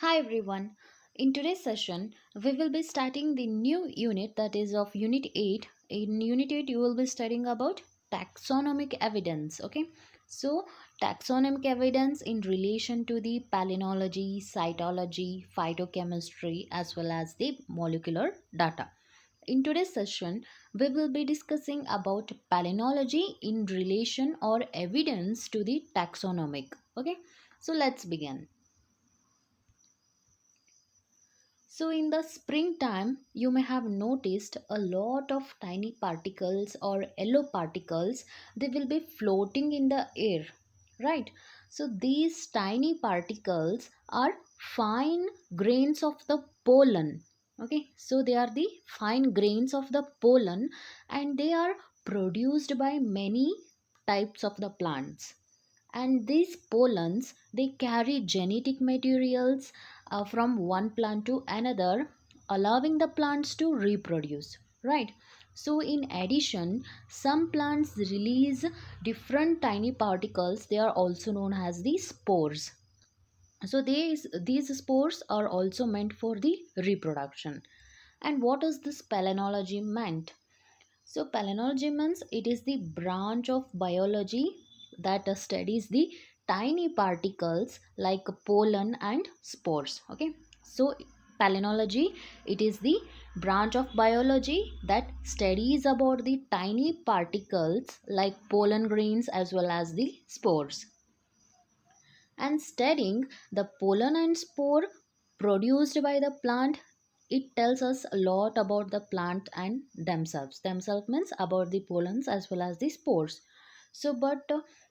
Hi everyone. In today's session, we will be starting the new unit that is of Unit 8. In Unit 8, you will be studying about taxonomic evidence. Okay, so taxonomic evidence in relation to the palynology, cytology, phytochemistry, as well as the molecular data. In today's session, we will be discussing about palynology in relation or evidence to the taxonomic. Okay, so let's begin. So, in the springtime, you may have noticed a lot of tiny particles or yellow particles. They will be floating in the air, right? So, these tiny particles are fine grains of the pollen. Okay, so they are the fine grains of the pollen and they are produced by many types of the plants, and these pollens they carry genetic materials from one plant to another, allowing the plants to reproduce, right? So in addition, some plants release different tiny particles. They are also known as the spores. So these spores are also meant for the reproduction. And what is this palynology meant? So, palynology means it is the branch of biology that studies the tiny particles like pollen and spores. Okay, so palynology, it is the branch of biology that studies about the tiny particles like pollen grains as well as the spores. And studying the pollen and spore produced by the plant, it tells us a lot about the plant and themselves means about the pollens as well as the spores. So but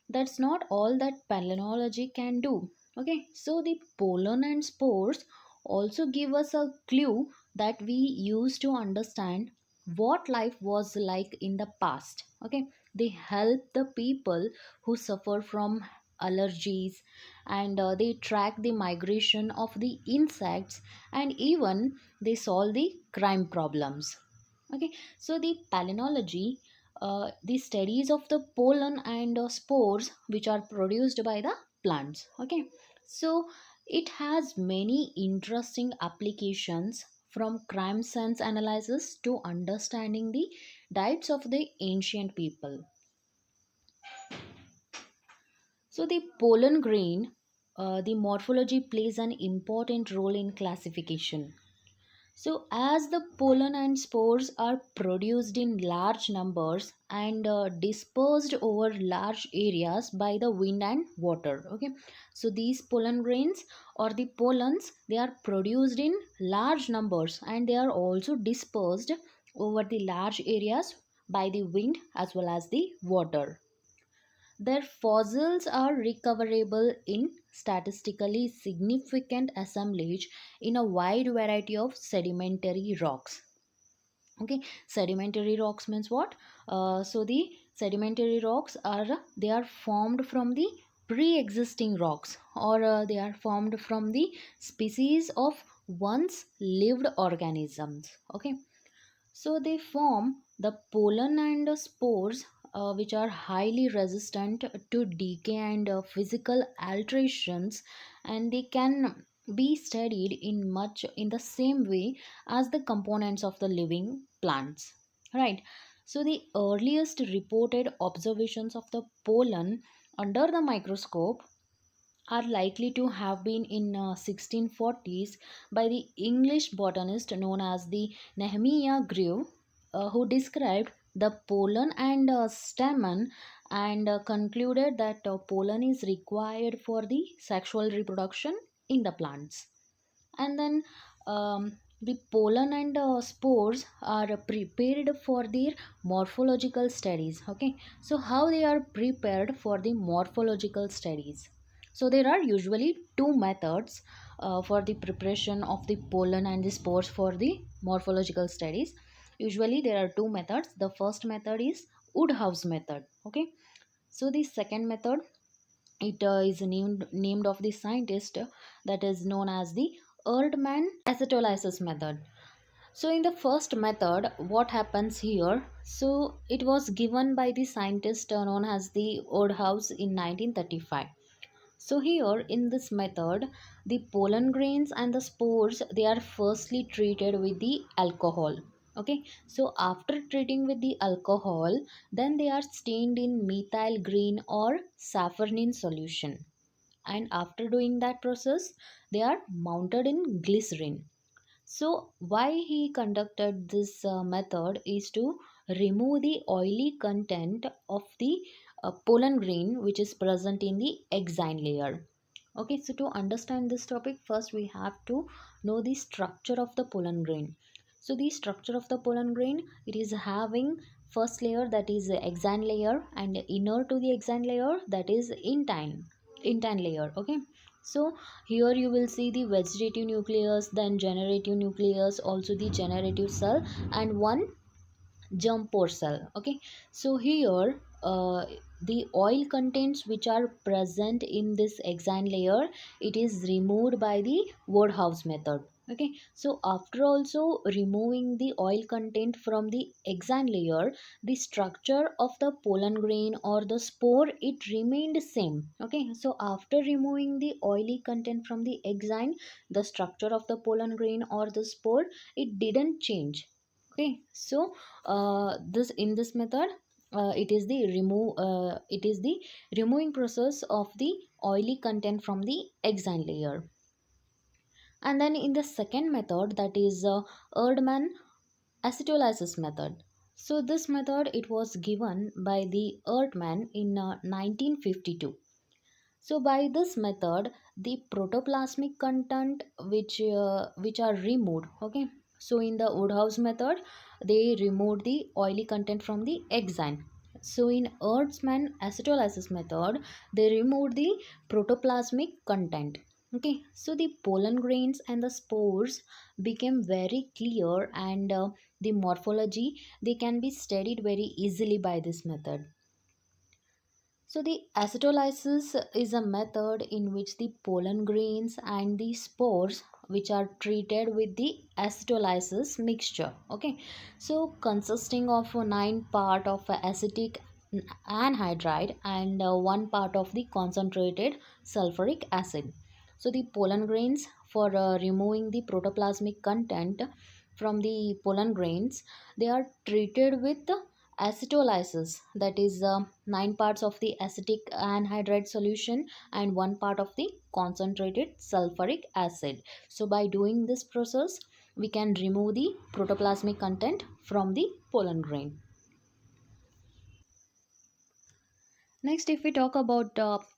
that's not all that palynology can do. Okay, so the pollen and spores also give us a clue that we use to understand what life was like in the past. Okay, they help the people who suffer from allergies, and they track the migration of the insects, and even they solve the crime problems. Okay, so the palynology, the studies of the pollen and spores which are produced by the plants. Okay, so it has many interesting applications, from crime sense analysis to understanding the diets of the ancient people. So the pollen grain, the morphology plays an important role in classification. So as the pollen and spores are produced in large numbers and dispersed over large areas by the wind and water. Okay, so these pollen grains or the pollens, they are produced in large numbers and they are also dispersed over the large areas by the wind as well as the water. Their fossils are recoverable in statistically significant assemblage in a wide variety of sedimentary rocks. Okay, sedimentary rocks means what? So the sedimentary rocks are, they are formed from the pre-existing rocks, or they are formed from the species of once lived organisms. Okay, so they form the pollen and spores, which are highly resistant to decay and physical alterations, and they can be studied in much in the same way as the components of the living plants. Right. So the earliest reported observations of the pollen under the microscope are likely to have been in 1640s by the English botanist known as the Nehemiah Grew, who described the pollen and stamen, and concluded that pollen is required for the sexual reproduction in the plants. And then the pollen and spores are prepared for their morphological studies. Okay, so how they are prepared for the morphological studies? So there are usually two methods for the preparation of the pollen and the spores for the morphological studies. Usually there are two methods. The first method is Woodhouse method. Okay, so the second method, it is named of the scientist, that is known as the Erdmann acetylysis method. So in the first method, what happens here? So it was given by the scientist known as the Woodhouse in 1935. So here in this method, the pollen grains and the spores, they are firstly treated with the alcohol. Okay, so after treating with the alcohol, then they are stained in methyl green or safranin solution. And after doing that process, they are mounted in glycerin. So, why he conducted this method is to remove the oily content of the pollen grain which is present in the exine layer. Okay, so to understand this topic, first we have to know the structure of the pollen grain. So, the structure of the pollen grain, it is having first layer, that is the exine layer, and inner to the exine layer, that is intine layer. Okay, so here you will see the vegetative nucleus, then generative nucleus, also the generative cell, and one germ pore cell. Okay, so here the oil contents which are present in this exine layer, it is removed by the Woodhouse method. Okay, so after also removing the oil content from the exine layer, the structure of the pollen grain or the spore, it remained same. Okay, so after removing the oily content from the exine, the structure of the pollen grain or the spore, it didn't change. Okay, so this in this method, it is the removing process of the oily content from the exine layer. And then in the second method, that is Erdmann acetylysis method. So this method, it was given by the Erdmann in 1952. So by this method, the protoplasmic content which are removed. Okay, so in the Woodhouse method, they removed the oily content from the exine. So in Earthman acetylysis method, they removed the protoplasmic content. Okay, so the pollen grains and the spores became very clear, and the morphology, they can be studied very easily by this method. So the acetylysis is a method in which the pollen grains and the spores, which are treated with the acetylysis mixture. Okay, so consisting of 9 part of acetic anhydride and 1 part of the concentrated sulfuric acid. So the pollen grains, for removing the protoplasmic content from the pollen grains, they are treated with acetylysis, that is 9 parts of the acetic anhydride solution and 1 part of the concentrated sulfuric acid. So by doing this process, we can remove the protoplasmic content from the pollen grain. Next, if we talk about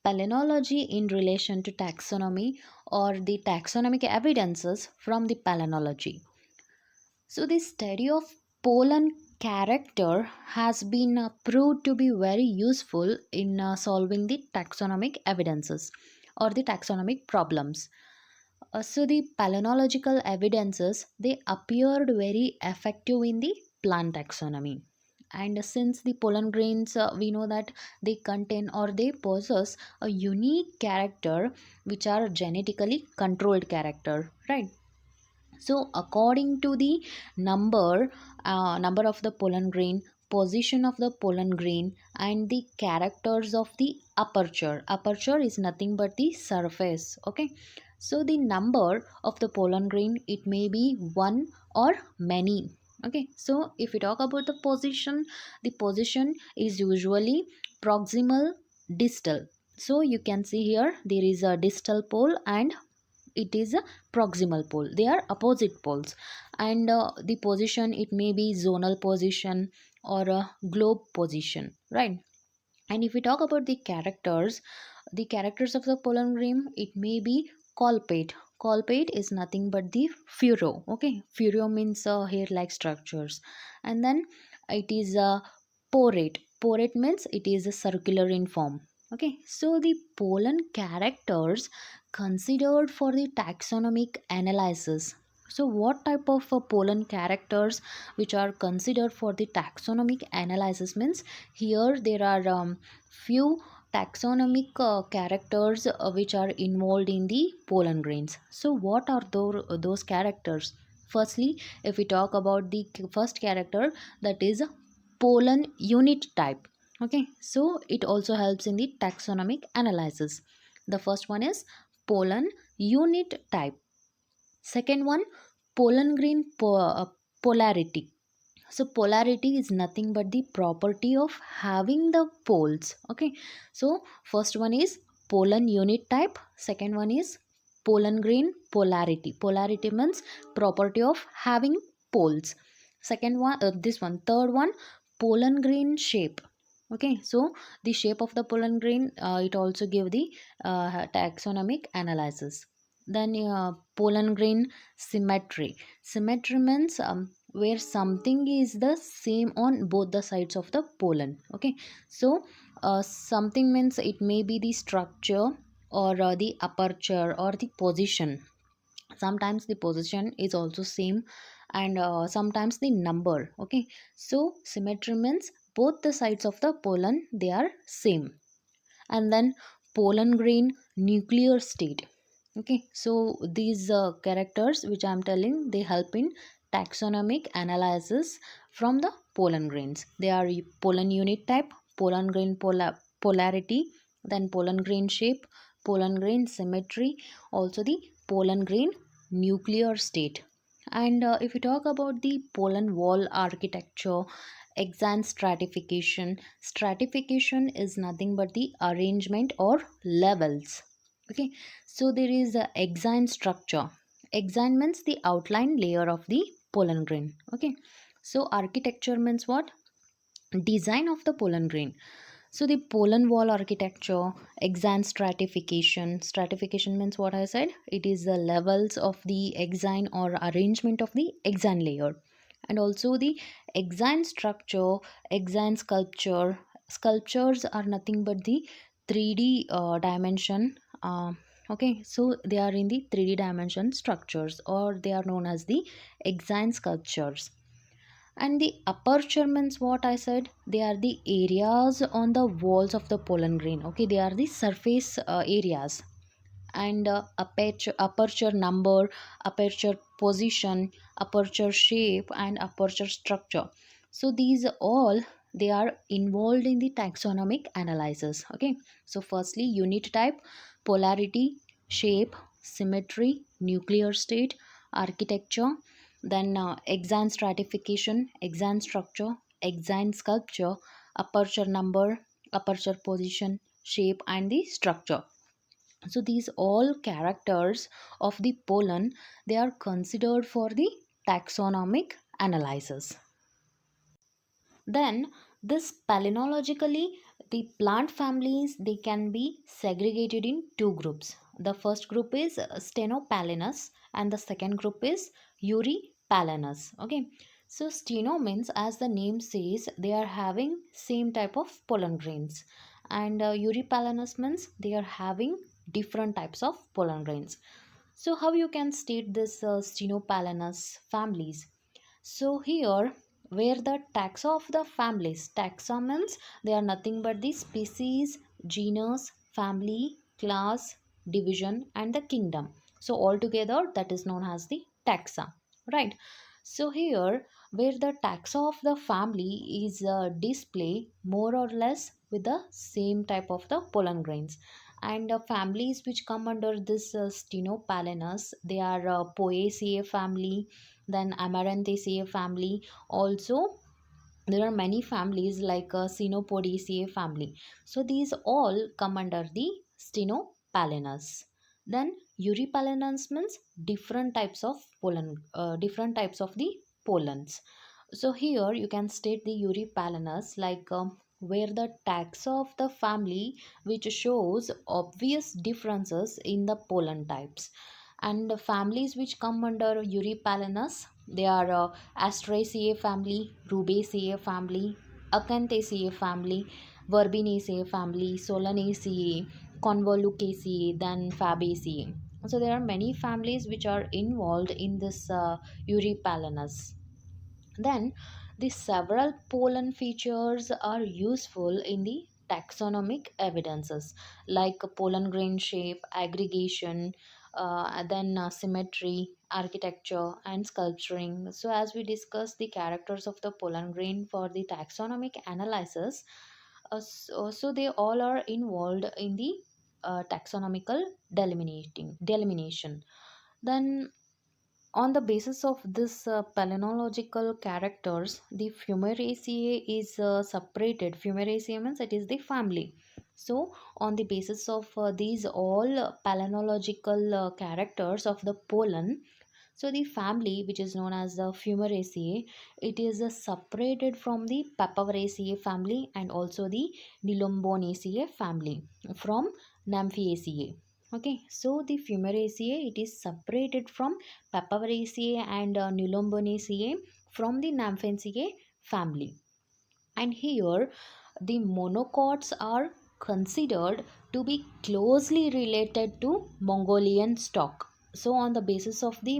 palynology in relation to taxonomy, or the taxonomic evidences from the palynology. So, the study of pollen character has been proved to be very useful in solving the taxonomic evidences or the taxonomic problems. So, the palynological evidences, they appeared very effective in the plant taxonomy. And since the pollen grains, we know that they contain or they possess a unique character, which are genetically controlled character, right? So according to the number of the pollen grain, position of the pollen grain, and the characters of the aperture is nothing but the surface. Okay, so the number of the pollen grain, it may be one or many. Okay, so if we talk about the position is usually proximal, distal. So you can see here there is a distal pole and it is a proximal pole, they are opposite poles. And the position, it may be zonal position or a globe position, right? And if we talk about the characters of the pollen grain, it may be colpate. Colpate is nothing but the furrow. Okay, furrow means hair like structures. And then it is a porate. Porate means it is a circular in form. Okay, so the pollen characters considered for the taxonomic analysis. So what type of pollen characters which are considered for the taxonomic analysis means, here there are few taxonomic characters which are involved in the pollen grains. So what are those characters? Firstly, if we talk about the first character, that is pollen unit type. Okay, so it also helps in the taxonomic analysis. The first one is pollen unit type. Second one, pollen grain polarity. So polarity is nothing but the property of having the poles. Okay, so first one is pollen unit type, second one is pollen grain polarity. Polarity means property of having poles. Second one, this one, third one, pollen grain shape. Okay, so the shape of the pollen grain, it also give the taxonomic analysis. Then pollen grain symmetry. Symmetry means where something is the same on both the sides of the pollen. Okay, so something means it may be the structure or the aperture or the position. Sometimes the position is also same, and sometimes the number. Okay, so symmetry means both the sides of the pollen they are same. And then pollen grain nuclear state. Okay, so these characters which I am telling, they help in taxonomic analysis from the pollen grains. They are pollen unit type, pollen grain polarity, then pollen grain shape, pollen grain symmetry, also the pollen grain nuclear state. And if we talk about the pollen wall architecture, exant stratification. Stratification is nothing but the arrangement or levels. Okay, so there is a exant structure. Exant means the outline layer of the pollen grain. Okay, so architecture means what? Design of the pollen grain. So the pollen wall architecture, exant stratification. Stratification means what I said. It is the levels of the exant or arrangement of the exant layer. And also the exant structure, exant sculpture. Sculptures are nothing but the 3D dimension. Okay, so they are in the 3D dimension structures, or they are known as the exant sculptures. And the aperture means what I said, they are the areas on the walls of the pollen grain. Okay, they are the surface areas. And aperture number, aperture position, aperture shape, and aperture structure. So these all, they are involved in the taxonomic analysis. Okay, so firstly unit type, polarity, shape, symmetry, nuclear state, architecture. Then exant stratification, exant structure, exant sculpture, aperture number, aperture position, shape, and the structure. So these all characters of the pollen, they are considered for the taxonomic analysis. Then this palynologically, the plant families, they can be segregated in two groups. The first group is Stenopalinus, and the second group is Eurypalinus. Okay, so steno means, as the name says, they are having same type of pollen grains, and Eurypalinus means they are having different types of pollen grains. So how you can state this Stenopalinus families? So here, where the taxa of the families, taxa means they are nothing but the species, genus, family, class, division, and the kingdom. So altogether that is known as the taxa, right? So here, where the taxa of the family is display more or less with the same type of the pollen grains. And families which come under this Stenopalinus, they are Poaceae family, then Amaranthaceae family. Also there are many families like Cynopodiaceae family. So these all come under the Stenopalinus. Then Eurypalinus means different types of pollen, different types of the pollens. So here you can state the Eurypalinus like where the taxa of the family which shows obvious differences in the pollen types. And the families which come under Eurypalinus, they are Asteraceae family, Rubiaceae family, Acanthaceae family, Verbenaceae family, Solanaceae, Convolucaceae, then Fabaceae. So there are many families which are involved in this Eurypalinus. Then the several pollen features are useful in the taxonomic evidences like pollen grain shape, aggregation, then symmetry, architecture, and sculpturing. So as we discussed the characters of the pollen grain for the taxonomic analysis, so they all are involved in the taxonomical delimitation. Then on the basis of this palynological characters, the Fumaraceae is separated. Fumaraceae means it is the family. So, on the basis of these all palynological characters of the pollen, so the family which is known as the Fumaraceae, it is separated from the Papaveraceae family and also the Nelumbonaceae family from Nymphaceae. Okay, so the Fumaraceae it is separated from Papaveraceae and Nelumbonaceae from the Nymphaceae family. And here the monocots are considered to be closely related to Mongolian stock. So on the basis of the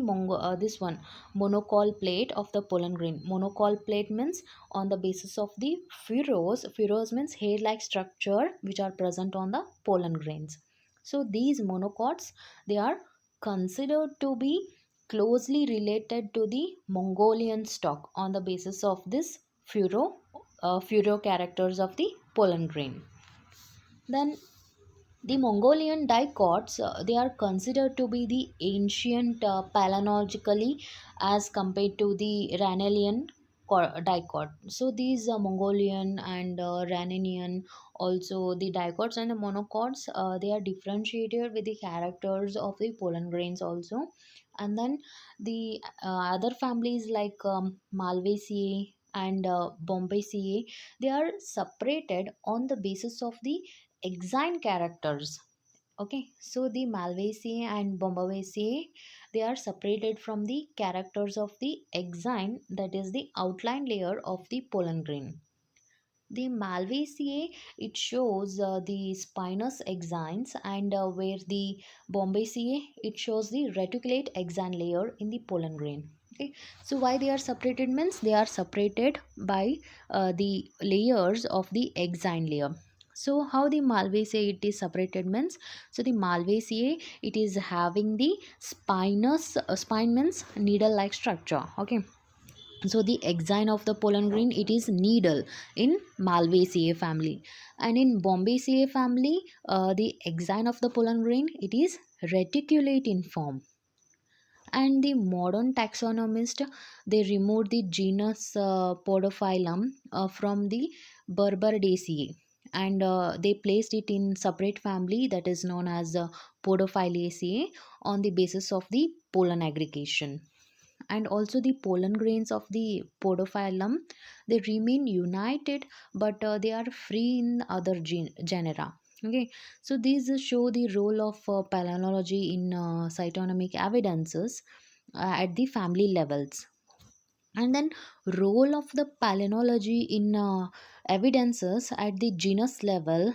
this one monocol plate of the pollen grain, monocol plate means on the basis of the furrows means hair like structure which are present on the pollen grains. So these monocots they are considered to be closely related to the Mongolian stock on the basis of this furrow characters of the pollen grain. Then the Mongolian dicots, they are considered to be the ancient palynologically as compared to the Rhanelian dicot. So these Mongolian and Rhananian, also the dicots and the monocots, they are differentiated with the characters of the pollen grains also. And then the other families like Malvaceae and Bombaceae, they are separated on the basis of the exine characters. Okay, so the Malvaceae and Bombaceae they are separated from the characters of the exine, that is the outline layer of the pollen grain. The Malvaceae it shows the spinous exines, and where the Bombaceae it shows the reticulate exine layer in the pollen grain. Okay, so why they are separated means they are separated by the layers of the exine layer. So how the Malvaceae it is separated means, so the Malvaceae it is having the spinous spine means needle like structure. Okay, so the exine of the pollen grain it is needle in Malvaceae family, and in Bombaceae family the exine of the pollen grain it is reticulate in form. And the modern taxonomist they removed the genus Podophyllum from the Berberdaceae, and they placed it in separate family that is known as Podophyllaceae on the basis of the pollen aggregation. And also the pollen grains of the Podophyllum they remain united, but they are free in other genera. Okay, so these show the role of palynology in cytonomic evidences at the family levels. And then role of the palynology in evidences at the genus level,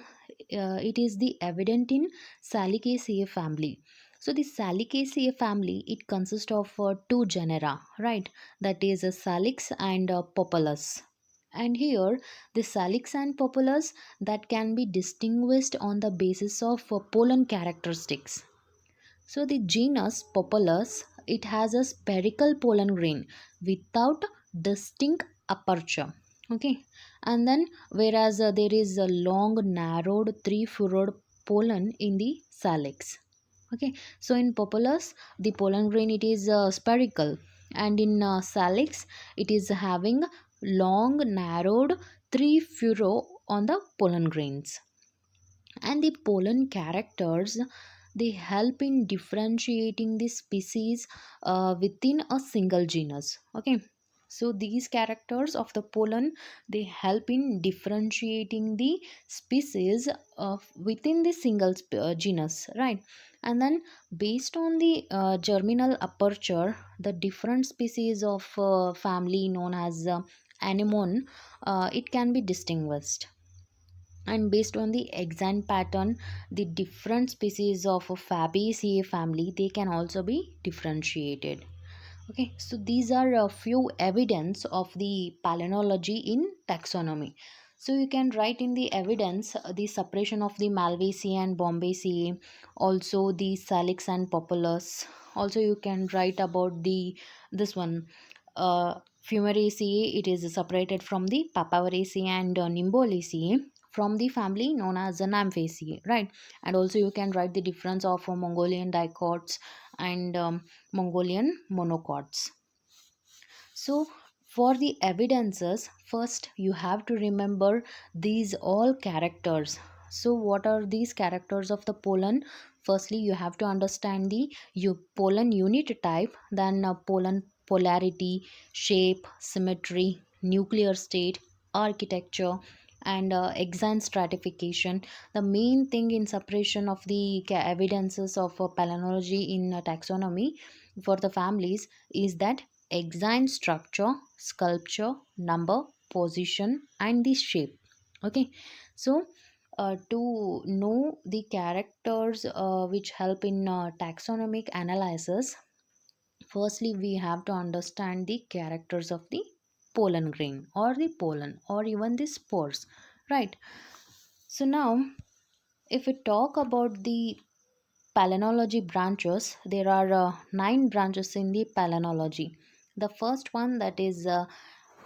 it is the evident in Salicaceae family. So the Salicaceae family it consists of two genera, right? That is Salix and Populus. And here the Salix and Populus that can be distinguished on the basis of pollen characteristics. So the genus Populus it has a spherical pollen grain without distinct aperture. Okay, and then whereas there is a long narrowed three furrowed pollen in the Salix. Okay, so in Populus the pollen grain it is spherical, and in Salix it is having long narrowed three furrow on the pollen grains. And the pollen characters they help in differentiating the species within a single genus. Okay, so these characters of the pollen they help in differentiating the species within the single genus, right? And then based on the germinal aperture the different species of family known as anemone it can be distinguished. And based on the exant pattern the different species of a Fabaceae family they can also be differentiated. Okay, so these are a few evidence of the palynology in taxonomy. So you can write in the evidence the separation of the Malvaceae and Bombaceae, also the Salix and Populus. Also you can write about the this one Fumaraceae, it is separated from the Papaveraceae and Nimbolaceae from the family known as the Nymphaceae, right? And also you can write the difference of Mongolian dicots and Mongolian monocots. So, for the evidences, first you have to remember these all characters. So, what are these characters of the pollen? Firstly, you have to understand the pollen unit type, then pollen polarity, shape, symmetry, nuclear state, architecture, and exine stratification. The main thing in separation of the evidences of palynology in taxonomy for the families is that exine structure, sculpture, number, position, and the shape. Okay, so to know the characters which help in taxonomic analysis, firstly we have to understand the characters of the pollen grain or the pollen or even the spores, right? So now, if we talk about the palynology branches, there are 9 branches in the palynology. The first one, that is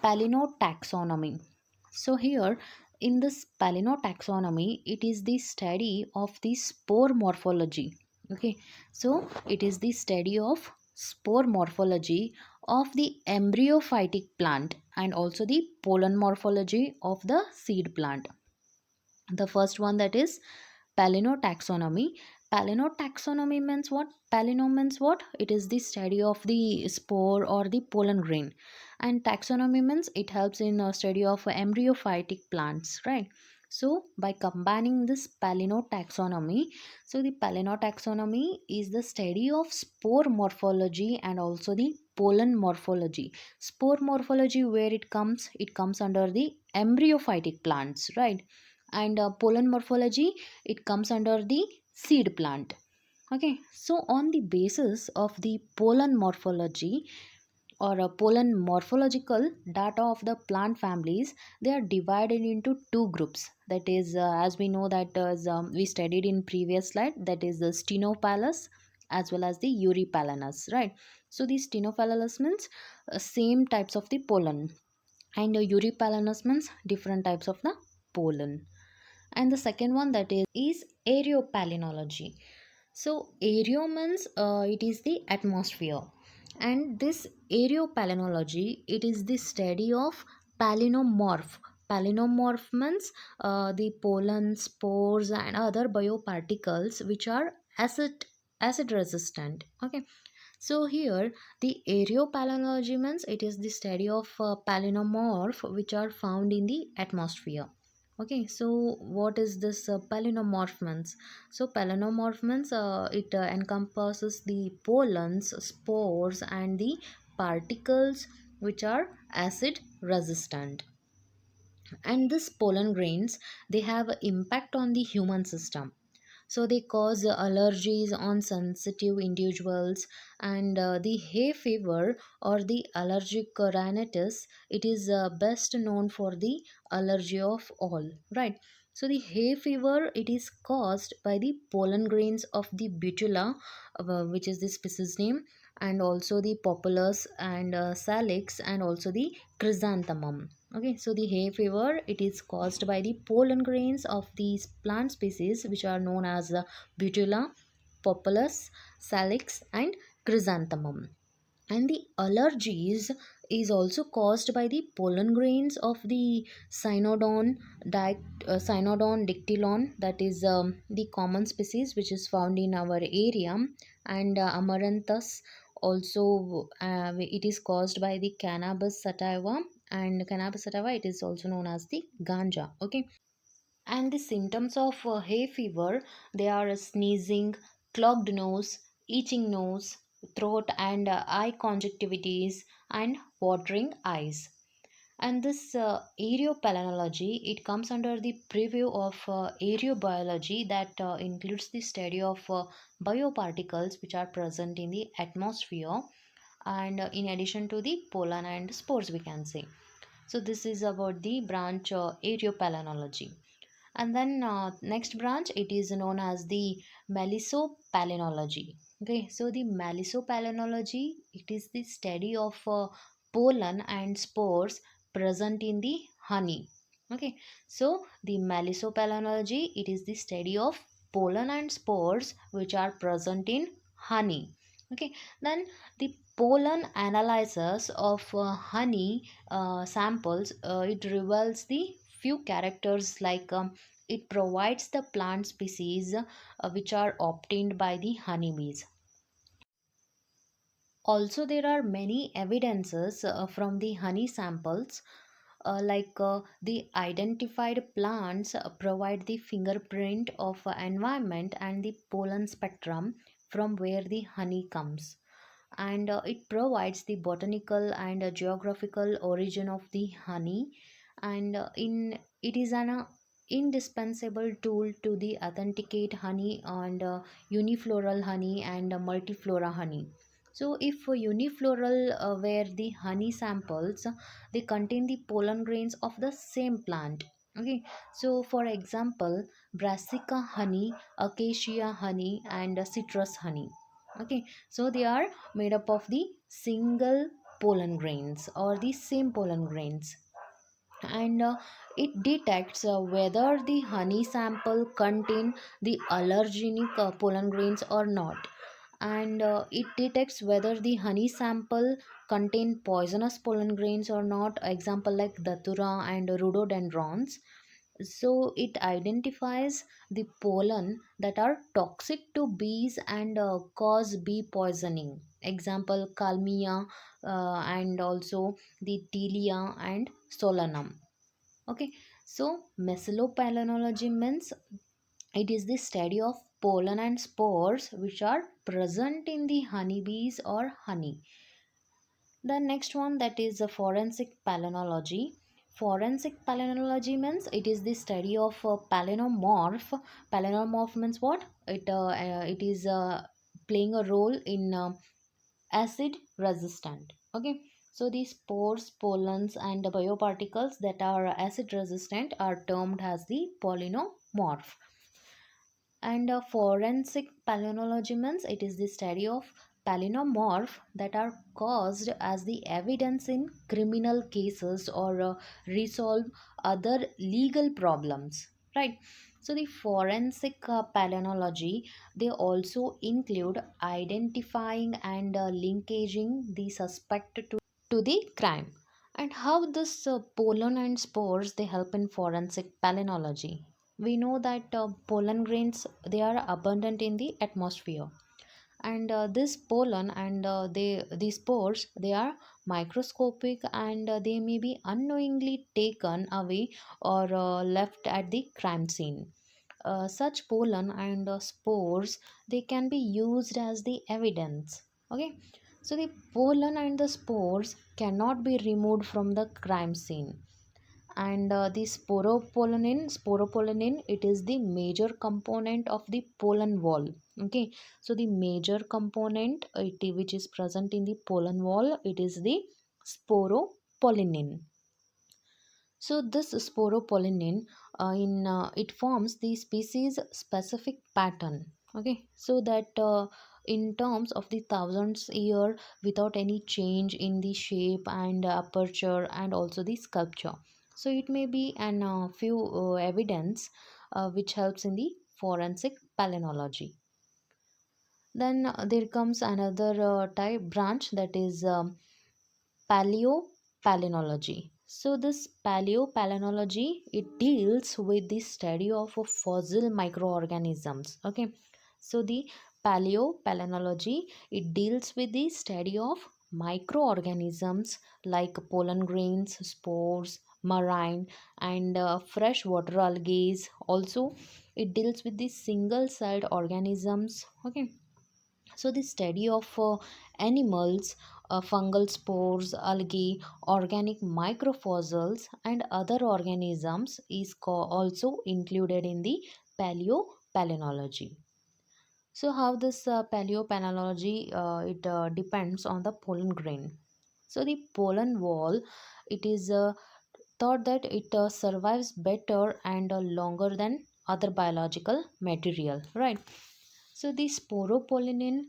palynotaxonomy. So here in this palynotaxonomy, it is the study of the spore morphology. Okay, so it is the study of spore morphology of the embryophytic plant and also the pollen morphology of the seed plant. The first one, that is palynotaxonomy. Palynotaxonomy means what? Palyno means what? It is the study of the spore or the pollen grain, and taxonomy means it helps in study of embryophytic plants, right? So by combining this palynotaxonomy, so the palynotaxonomy is the study of spore morphology and also the pollen morphology. Spore morphology, where it comes under the embryophytic plants, right? And pollen morphology, it comes under the seed plant. Okay, so on the basis of the pollen morphology or a pollen morphological data of the plant families, they are divided into two groups. That is, as we know that we studied in previous slide, that is the Stenopalus as well as the Eurypalanus, right? So the Stenopalus means same types of the pollen, and Eurypalanus means different types of the pollen. And the second one, that is aeropalynology. So aero means it is the atmosphere, and this aeropalynology, it is the study of palynomorph. Palynomorph means the pollen, spores, and other bioparticles which are acid resistant. Okay, so here the aeropalynology means it is the study of palynomorph which are found in the atmosphere. Okay, so what is this palynomorph means? So palynomorph means it encompasses the pollens, spores, and the particles which are acid resistant. And these pollen grains, they have an impact on the human system. So they cause allergies on sensitive individuals, and the hay fever or the allergic rhinitis, it is best known for the allergy of all, right? So the hay fever, it is caused by the pollen grains of the Butula, which is the species name, and also the Populus and Salix, and also the Chrysanthemum. Okay, so the hay fever, it is caused by the pollen grains of these plant species which are known as Butula, Populus, Salix, and Chrysanthemum. And the allergies is also caused by the pollen grains of the Cynodon dictylon, that is the common species which is found in our area, and Amaranthus also, it is caused by the Cannabis sativa, and Cannabis sativa, it is also known as the ganja. Okay, and the symptoms of hay fever, they are sneezing, clogged nose, itching nose, throat and eye conjunctivitis, and watering eyes. And this aeropalynology, it comes under the preview of aerobiology, that includes the study of bioparticles which are present in the atmosphere, and in addition to the pollen and spores, we can say. So this is about the branch aeropalynology. And then next branch, it is known as the melisopalenology. Okay, so the melisopalenology, it is the study of pollen and spores present in the honey. Okay, so the melisopalenology, it is the study of pollen and spores which are present in honey. Okay, then the pollen analysis of honey samples, it reveals the few characters like it provides the plant species which are obtained by the honeybees. Also, there are many evidences from the honey samples, the identified plants provide the fingerprint of environment and the pollen spectrum from where the honey comes, and it provides the botanical and geographical origin of the honey, and in it is an indispensable tool to the authenticate honey and unifloral honey and multiflora honey. So if unifloral where the honey samples, they contain the pollen grains of the same plant. Okay, so for example, brassica honey, acacia honey, and citrus honey. Okay, so they are made up of the single pollen grains or the same pollen grains, and it detects whether the honey sample contain the allergenic pollen grains or not, and it detects whether the honey sample contain poisonous pollen grains or not, example like datura and rhododendrons. So it identifies the pollen that are toxic to bees and cause bee poisoning, example kalmia, and also the tilia and solanum. Okay, so mesopalynology means it is the study of pollen and spores which are present in the honeybees or honey. The next one, that is a forensic palynology. Forensic palynology means it is the study of palynomorph. Palynomorph means what? It is playing a role in acid resistant. Okay, so the spores, pollens, and the bioparticles that are acid resistant are termed as the polynomorph. And forensic palynology means it is the study of palynomorph that are caused as the evidence in criminal cases or resolve other legal problems. Right. So the forensic palynology, they also include identifying and linkaging the suspect to the crime. And how this pollen and spores they help in forensic palynology? We know that pollen grains, they are abundant in the atmosphere, and this pollen and these spores, they are microscopic, and they may be unknowingly taken away or left at the crime scene. Such pollen and spores, they can be used as the evidence. Okay, so the pollen and the spores cannot be removed from the crime scene, and the sporopollenin, it is the major component of the pollen wall. Okay, so the major component which is present in the pollen wall, it is the sporopollenin. So this sporopollenin, in it forms the species specific pattern. Okay, so that in terms of the thousands year without any change in the shape and aperture and also the sculpture. So it may be an few evidence which helps in the forensic palynology. Then there comes another type branch, that is paleopalynology. So this paleopalynology, it deals with the study of fossil microorganisms. Okay, so the paleopalynology, it deals with the study of microorganisms like pollen grains, spores, marine, and freshwater algae. Also, it deals with the single-celled organisms. Okay, so the study of animals, fungal spores, algae, organic microfossils, and other organisms is also included in the paleopalynology. So how this paleopalynology, it depends on the pollen grain. So the pollen wall, it is thought that it survives better and longer than other biological material, right? So the sporopollenin,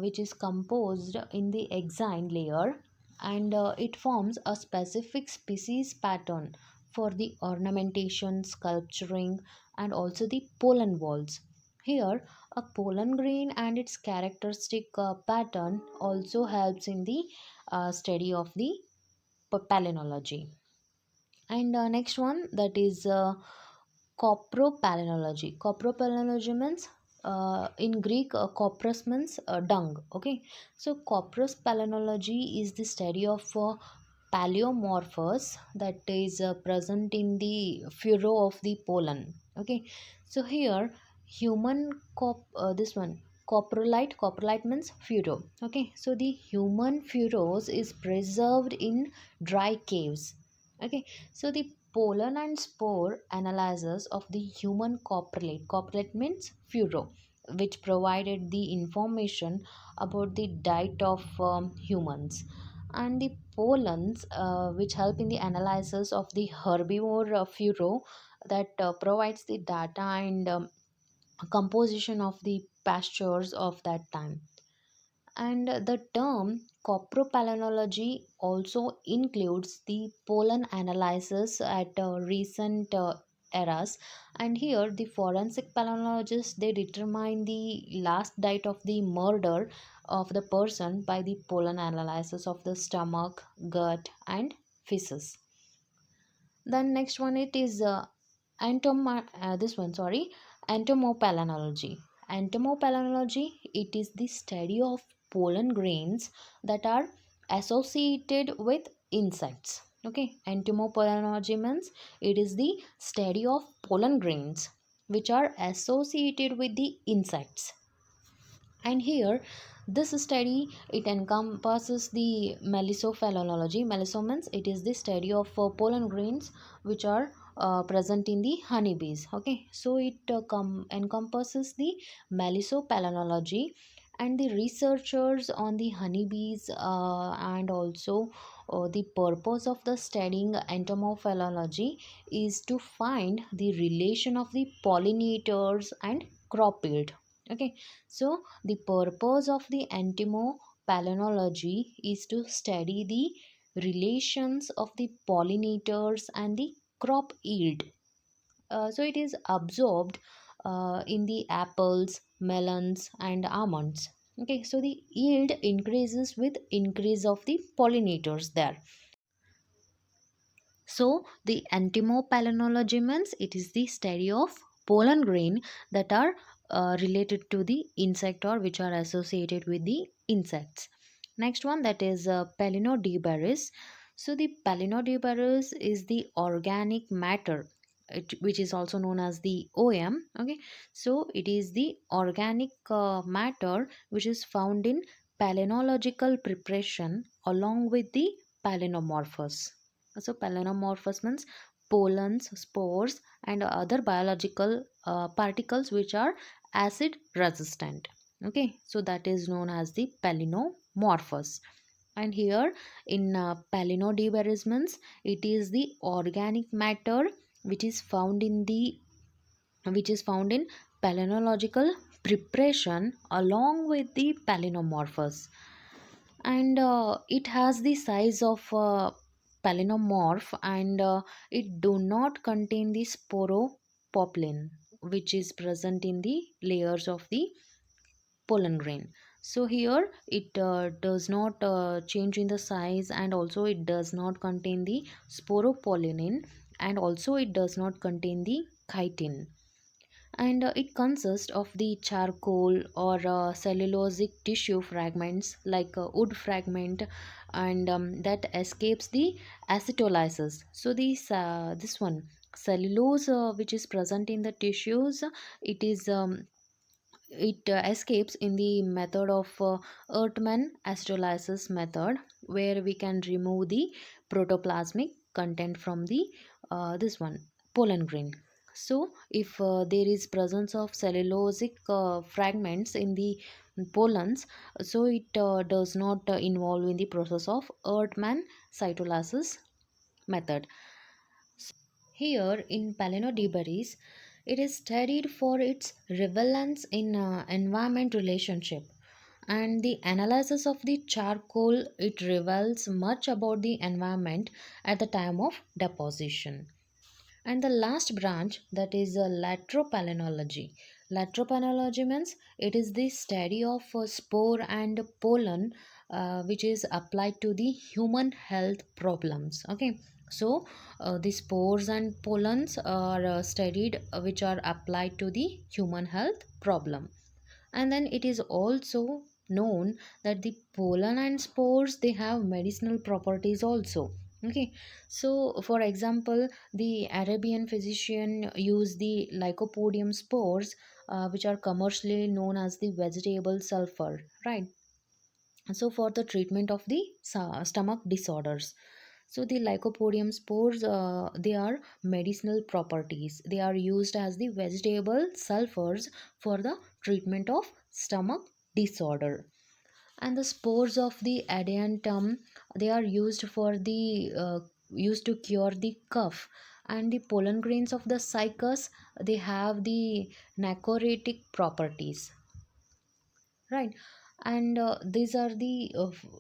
which is composed in the exine layer, and it forms a specific species pattern for the ornamentation, sculpturing, and also the pollen walls. Here, a pollen grain and its characteristic pattern also helps in the study of the palynology. And next one, that is copropalenology. Copropalenology means in Greek, copros means dung. Okay, so copros palenology is the study of paleomorphos that is present in the furrow of the pollen. Okay, so here human this one coprolite means furrow. Okay, so the human furrows is preserved in dry caves. Okay, so the pollen and spore analysis of the human coprolate means furrow, which provided the information about the diet of humans, and the pollens which help in the analysis of the herbivore furrow that provides the data and composition of the pastures of that time. And the term copropalenology also includes the pollen analysis at recent eras. And here the forensic palynologists, they determine the last date of the murder of the person by the pollen analysis of the stomach, gut, and feces. Then next one, it is this one, sorry, entomopalanology. Entomopalanology, it is the study of pollen grains that are associated with insects. Okay, entomopalanology means it is the study of pollen grains which are associated with the insects. And here this study, it encompasses the melisophyllology. Melisome means it is the study of pollen grains which are present in the honeybees. Okay, so it encompasses the melisophyllology, and the researchers on the honeybees and also the purpose of the studying entomophilology is to find the relation of the pollinators and crop yield. Okay, so the purpose of the entomopalanology is to study the relations of the pollinators and the crop yield. So it is absorbed in the apples, melons, and almonds. Okay, so the yield increases with increase of the pollinators there. So the entomopalanology means it is the study of pollen grain that are related to the insect or which are associated with the insects. Next one, that is Palinodibaris. So the Palinodibaris is the organic matter, which is also known as the OM. Okay, so it is the organic matter which is found in palynological preparation along with the palynomorphos. So palynomorphous means pollens, spores, and other biological particles which are acid resistant. Okay, so that is known as the palynomorphous. And here in palynodibarismens, it is the organic matter which is found in the which is found in palynological preparation along with the palynomorphous, and it has the size of palynomorph, and it do not contain the sporopoplin which is present in the layers of the pollen grain. So here it does not change in the size, and also it does not contain the sporopollinin, and also it does not contain the chitin. And it consists of the charcoal or cellulosic tissue fragments like wood fragment, and that escapes the acetylysis. So this one cellulose which is present in the tissues, it is it escapes in the method of Ertmann acetylysis method, where we can remove the protoplasmic content from the this one pollen grain. So if there is presence of cellulosic fragments in the pollens, so it does not involve in the process of Ertmann cytolysis method. Here in Palinodibaris, it is studied for its relevance in environment relationship, and the analysis of the charcoal, it reveals much about the environment at the time of deposition. And the last branch, that is latropalenology. Latropalenology means it is the study of spore and pollen which is applied to the human health problems. Okay, so the spores and pollens are studied which are applied to the human health problem. And then it is also known that the pollen and spores, they have medicinal properties also. Okay, so for example, the Arabian physician used the Lycopodium spores, which are commercially known as the vegetable sulfur, right? So for the treatment of the stomach disorders. So the Lycopodium spores, they are medicinal properties. They are used as the vegetable sulfurs for the treatment of stomach disorder. And the spores of the Adiantum, they are used for the used to cure the cough. And the pollen grains of the cycas, they have the nacoretic properties, right? And these are the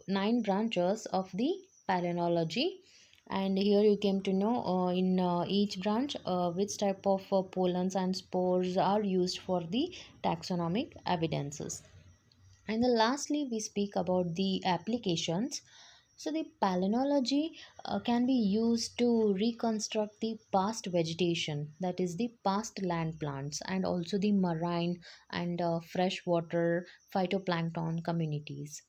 nine branches of the palynology. And here you came to know in each branch which type of pollens and spores are used for the taxonomic evidences. And then lastly, we speak about the applications. So the palynology can be used to reconstruct the past vegetation, that is the past land plants, and also the marine and freshwater phytoplankton communities.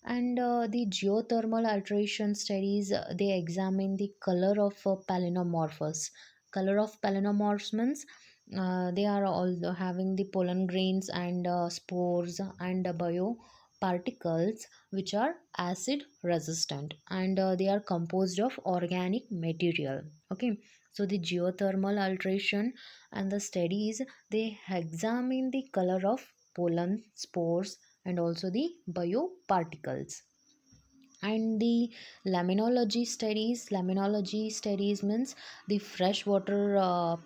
And the geothermal alteration studies, they examine the color of palynomorphous. Color of palynomorphs means they are all having the pollen grains and spores and bioparticles which are acid resistant, and they are composed of organic material. Okay, so the geothermal alteration and the studies, they examine the color of pollen, spores, and also the bioparticles. And the laminology studies means the freshwater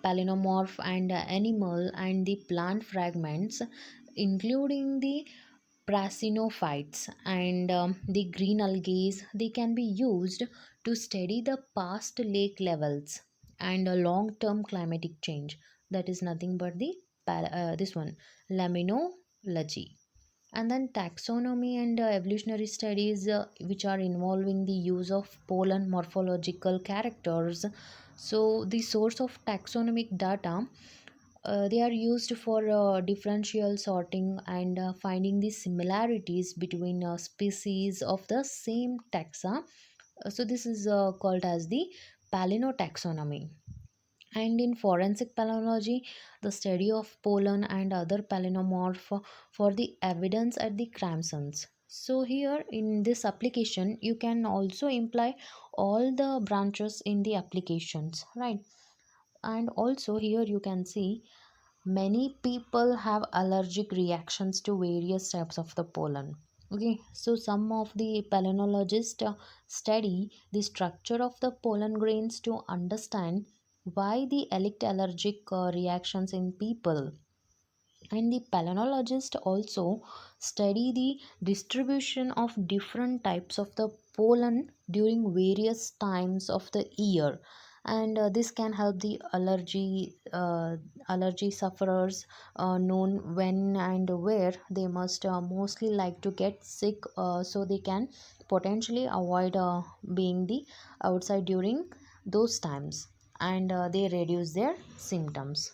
palynomorph and animal and the plant fragments, including the prasinophytes and the green algae. They can be used to study the past lake levels and a long term climatic change. That is nothing but the this one, laminology. And then taxonomy and evolutionary studies, which are involving the use of pollen morphological characters. So the source of taxonomic data, they are used for differential sorting and finding the similarities between species of the same taxa. So this is called as the palinotaxonomy. And in forensic palynology, the study of pollen and other palynomorph for the evidence at the chromosome. So here in this application, you can also imply all the branches in the applications, right? And also here you can see many people have allergic reactions to various types of the pollen. Okay, so some of the palynologists study the structure of the pollen grains to understand why the elect allergic reactions in people. And the palynologists also study the distribution of different types of the pollen during various times of the year. And this can help the allergy sufferers known when and where they must mostly like to get sick, so they can potentially avoid being the outside during those times, and they reduce their symptoms.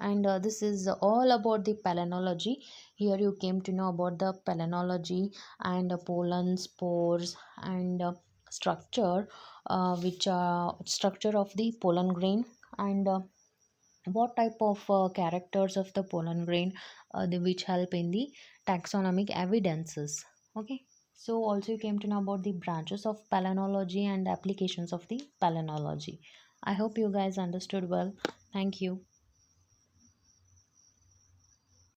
And this is all about the palynology. Here you came to know about the palynology and pollen, spores, and structure, which structure of the pollen grain, and what type of characters of the pollen grain, which help in the taxonomic evidences. Okay, so also you came to know about the branches of palynology and applications of the palynology. I hope you guys understood well. Thank you.